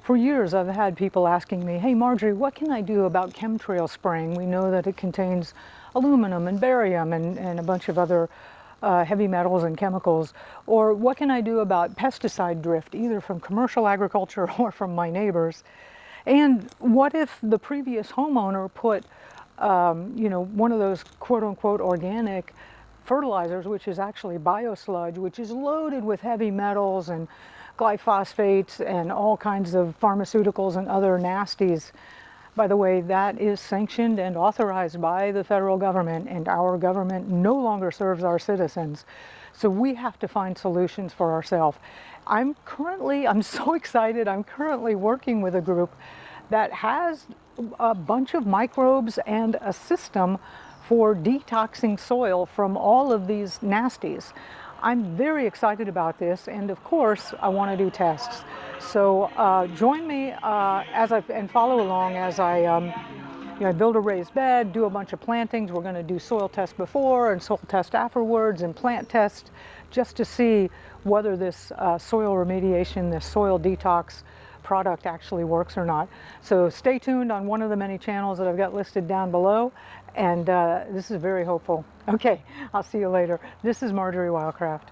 For years I've had people asking me, hey Marjorie, what can I do about chemtrail spraying? We know that it contains aluminum and barium and a bunch of other heavy metals and chemicals. Or what can I do about pesticide drift, either from commercial agriculture or from my neighbors? And what if the previous homeowner put, one of those quote unquote organic fertilizers, which is actually biosludge, which is loaded with heavy metals and glyphosates and all kinds of pharmaceuticals and other nasties. By the way, that is sanctioned and authorized by the federal government, and our government no longer serves our citizens. So we have to find solutions for ourselves. I'm so excited, I'm currently working with a group that has a bunch of microbes and a system for detoxing soil from all of these nasties. I'm very excited about this, and of course I want to do tests. So join me and follow along as I build a raised bed, do a bunch of plantings. We're going to do soil test before and soil test afterwards and plant test just to see whether this soil remediation, this soil detox product actually works or not. So stay tuned on one of the many channels that I've got listed down below, and this is very hopeful. Okay, I'll see you later. This is Marjorie Wildcraft.